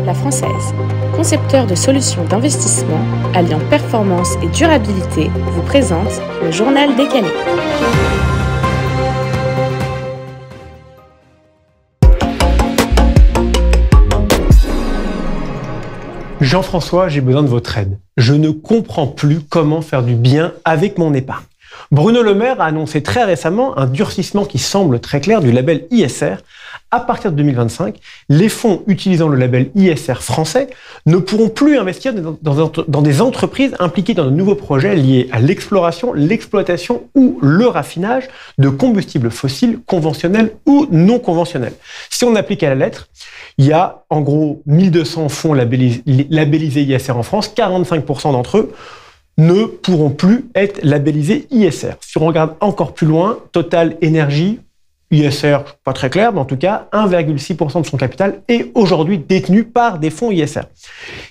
La Française, concepteur de solutions d'investissement alliant performance et durabilité, vous présente le journal décalé. Jean-François, j'ai besoin de votre aide. Je ne comprends plus comment faire du bien avec mon épargne. Bruno Le Maire a annoncé très récemment un durcissement qui semble très clair du label ISR. À partir de 2025, les fonds utilisant le label ISR français ne pourront plus investir dans des entreprises impliquées dans de nouveaux projets liés à l'exploration, l'exploitation ou le raffinage de combustibles fossiles conventionnels ou non conventionnels. Si on applique à la lettre, il y a en gros 1200 fonds labellisés ISR en France, 45% d'entre eux ne pourront plus être labellisés ISR. Si on regarde encore plus loin, Total Énergie, ISR, pas très clair, mais en tout cas, 1,6% de son capital est aujourd'hui détenu par des fonds ISR.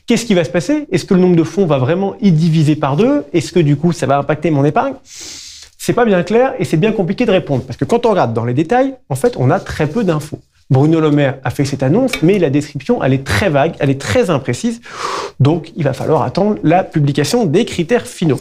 Qu'est-ce qui va se passer? Est-ce que le nombre de fonds va vraiment y diviser par deux? Est-ce que du coup, ça va impacter mon épargne? C'est pas bien clair et c'est bien compliqué de répondre. Parce que quand on regarde dans les détails, en fait, on a très peu d'infos. Bruno Le Maire a fait cette annonce, mais la description, elle est très vague, elle est très imprécise. Donc, il va falloir attendre la publication des critères finaux.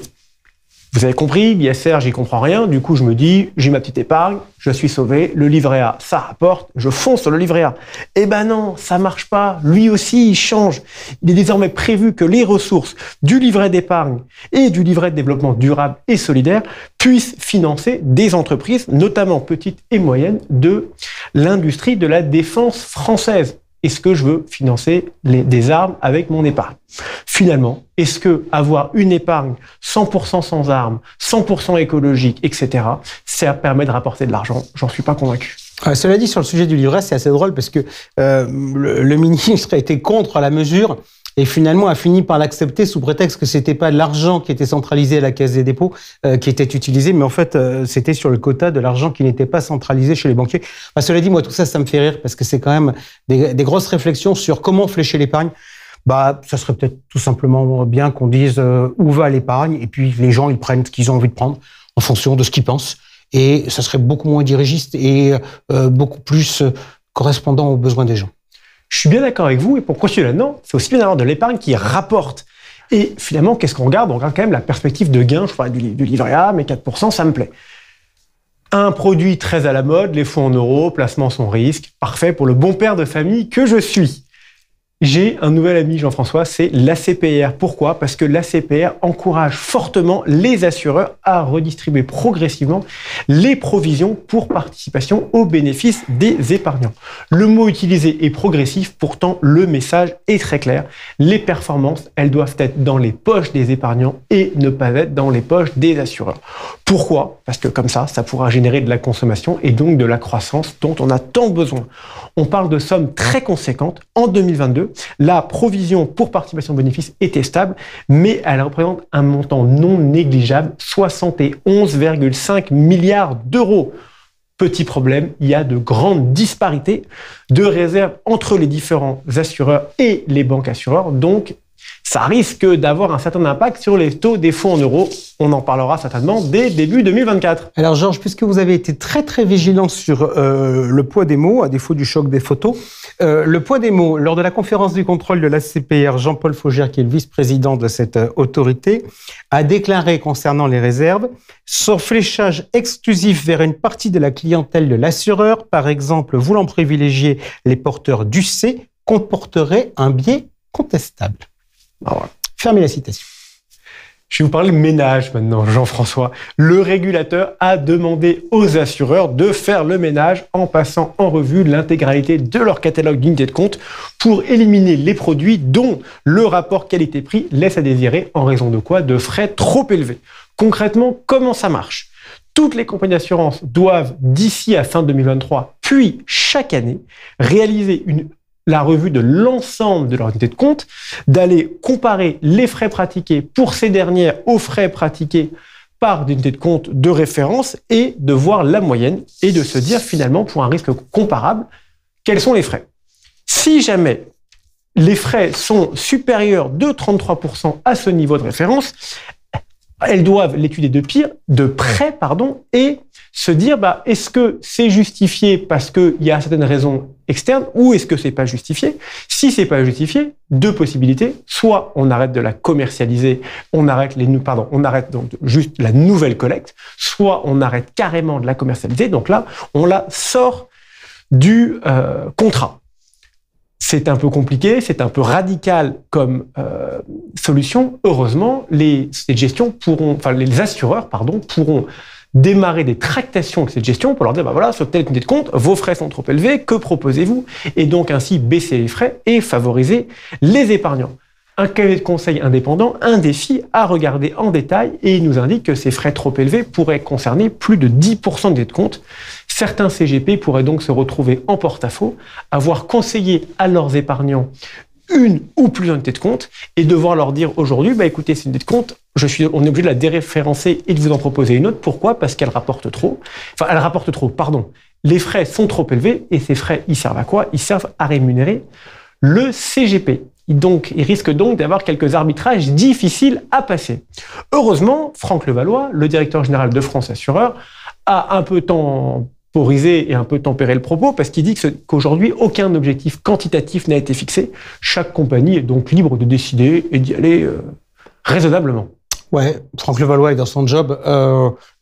Vous avez compris, l'ISR, j'y comprends rien. Du coup, je me dis, j'ai ma petite épargne, je suis sauvé. Le livret A, ça rapporte, je fonce sur le livret A. Eh ben non, ça marche pas. Lui aussi, il change. Il est désormais prévu que les ressources du livret d'épargne et du livret de développement durable et solidaire puissent financer des entreprises, notamment petites et moyennes, de l'industrie de la défense française. Est-ce que je veux financer des armes avec mon épargne? Finalement, est-ce que avoir une épargne 100% sans armes, 100% écologique, etc., ça permet de rapporter de l'argent? J'en suis pas convaincu. Cela dit, sur le sujet du livret, c'est assez drôle parce que le ministre a été contre la mesure et finalement a fini par l'accepter sous prétexte que c'était pas de l'argent qui était centralisé à la Caisse des dépôts qui était utilisé, mais en fait c'était sur le quota de l'argent qui n'était pas centralisé chez les banquiers. Cela dit, moi tout ça, ça me fait rire parce que c'est quand même des grosses réflexions sur comment flécher l'épargne. Ça serait peut-être tout simplement bien qu'on dise où va l'épargne et puis les gens ils prennent ce qu'ils ont envie de prendre en fonction de ce qu'ils pensent et ça serait beaucoup moins dirigiste et beaucoup plus correspondant aux besoins des gens. Je suis bien d'accord avec vous, et pour continuer là-dedans, c'est aussi bien d'avoir de l'épargne qui rapporte. Et finalement, qu'est-ce qu'on regarde? On regarde quand même la perspective de gain. Je parlais du livret A, mais 4%, ça me plaît. Un produit très à la mode, les fonds en euros, placement sans risque, parfait pour le bon père de famille que je suis. J'ai un nouvel ami, Jean-François, c'est l'ACPR. Pourquoi? Parce que l'ACPR encourage fortement les assureurs à redistribuer progressivement les provisions pour participation aux bénéfices des épargnants. Le mot utilisé est progressif, pourtant le message est très clair. Les performances, elles doivent être dans les poches des épargnants et ne pas être dans les poches des assureurs. Pourquoi? Parce que comme ça pourra générer de la consommation et donc de la croissance dont on a tant besoin. On parle de sommes très conséquentes. En 2022, la provision pour participation aux bénéfices était stable, mais elle représente un montant non négligeable, 71,5 milliards d'euros. Petit problème, il y a de grandes disparités de réserves entre les différents assureurs et les banques assureurs, donc ça risque d'avoir un certain impact sur les taux des fonds en euros. On en parlera certainement dès début 2024. Alors Georges, puisque vous avez été très très vigilant sur le poids des mots, à défaut du choc des photos, le poids des mots, lors de la conférence du contrôle de l'ACPR, Jean-Paul Faugère, qui est le vice-président de cette autorité, a déclaré concernant les réserves, son fléchage exclusif vers une partie de la clientèle de l'assureur, par exemple voulant privilégier les porteurs d'UC, comporterait un biais contestable. Voilà. Fermez la citation. Je vais vous parler ménage maintenant, Jean-François. Le régulateur a demandé aux assureurs de faire le ménage en passant en revue l'intégralité de leur catalogue d'unités de compte pour éliminer les produits dont le rapport qualité-prix laisse à désirer en raison de quoi? De frais trop élevés. Concrètement, comment ça marche? Toutes les compagnies d'assurance doivent, d'ici à fin 2023, puis chaque année, réaliser la revue de l'ensemble de leur unité de compte, d'aller comparer les frais pratiqués pour ces dernières aux frais pratiqués par des unités de compte de référence et de voir la moyenne et de se dire finalement pour un risque comparable, quels sont les frais. Si jamais les frais sont supérieurs de 33% à ce niveau de référence, elles doivent l'étudier de près, et se dire, est-ce que c'est justifié parce qu'il y a certaines raisons externes ou est-ce que c'est pas justifié? Si c'est pas justifié, deux possibilités. Soit on arrête de la commercialiser, on arrête donc juste la nouvelle collecte, soit on arrête carrément de la commercialiser. Donc là, on la sort du contrat. C'est un peu compliqué, c'est un peu radical comme solution. Heureusement, les assureurs pourront démarrer des tractations avec cette gestion pour leur dire, sur telle unité de compte, vos frais sont trop élevés, que proposez-vous? Et donc ainsi baisser les frais et favoriser les épargnants. Un cabinet de conseil indépendant, un défi à regarder en détail, et il nous indique que ces frais trop élevés pourraient concerner plus de 10% des de compte. Certains CGP pourraient donc se retrouver en porte-à-faux, avoir conseillé à leurs épargnants une ou plusieurs unités de compte et devoir leur dire aujourd'hui, écoutez, cette unité de compte, on est obligé de la déréférencer et de vous en proposer une autre. Pourquoi? Parce qu'elle rapporte trop. Les frais sont trop élevés et ces frais, ils servent à quoi? Ils servent à rémunérer le CGP. Donc, il risque donc d'avoir quelques arbitrages difficiles à passer. Heureusement, Franck Levallois, le directeur général de France Assureurs, a un peu temporisé et un peu tempéré le propos parce qu'il dit qu'aujourd'hui, aucun objectif quantitatif n'a été fixé. Chaque compagnie est donc libre de décider et d'y aller raisonnablement. Ouais, Franck Levallois est dans son job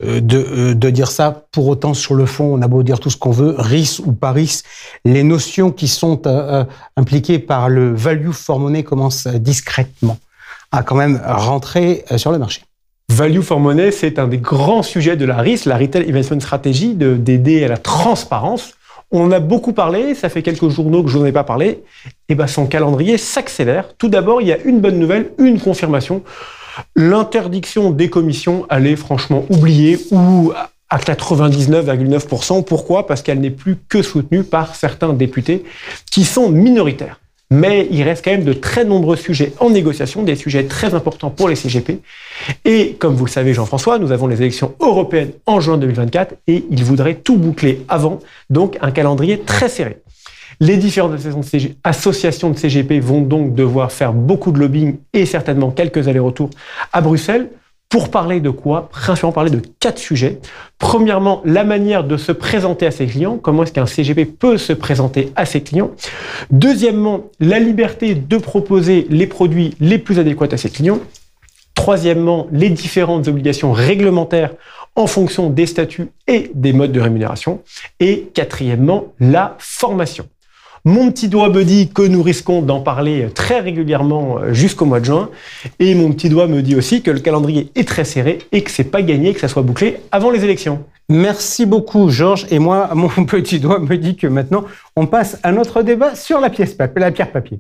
de dire ça. Pour autant, sur le fond, on a beau dire tout ce qu'on veut, RIS ou pas RIS, les notions qui sont impliquées par le value for money commencent discrètement à quand même rentrer sur le marché. Value for money, c'est un des grands sujets de la RIS, la Retail Investment Strategy, d'aider à la transparence. On en a beaucoup parlé, ça fait quelques journaux que je n'en ai pas parlé. Et son calendrier s'accélère. Tout d'abord, il y a une bonne nouvelle, une confirmation. L'interdiction des commissions, elle est franchement oubliée ou à 99,9%. Pourquoi? Parce qu'elle n'est plus que soutenue par certains députés qui sont minoritaires. Mais il reste quand même de très nombreux sujets en négociation, des sujets très importants pour les CGP. Et comme vous le savez, Jean-François, nous avons les élections européennes en juin 2024 et ils voudraient tout boucler avant, donc un calendrier très serré. Les différentes associations de CGP vont donc devoir faire beaucoup de lobbying et certainement quelques allers-retours à Bruxelles. Pour parler de quoi? Principalement parler de 4 sujets. Premièrement, la manière de se présenter à ses clients. Comment est-ce qu'un CGP peut se présenter à ses clients? Deuxièmement, la liberté de proposer les produits les plus adéquats à ses clients. Troisièmement, les différentes obligations réglementaires en fonction des statuts et des modes de rémunération. Et quatrièmement, la formation. Mon petit doigt me dit que nous risquons d'en parler très régulièrement jusqu'au mois de juin. Et mon petit doigt me dit aussi que le calendrier est très serré et que c'est pas gagné que ça soit bouclé avant les élections. Merci beaucoup, Georges. Et moi, mon petit doigt me dit que maintenant, on passe à notre débat sur la pierre papier.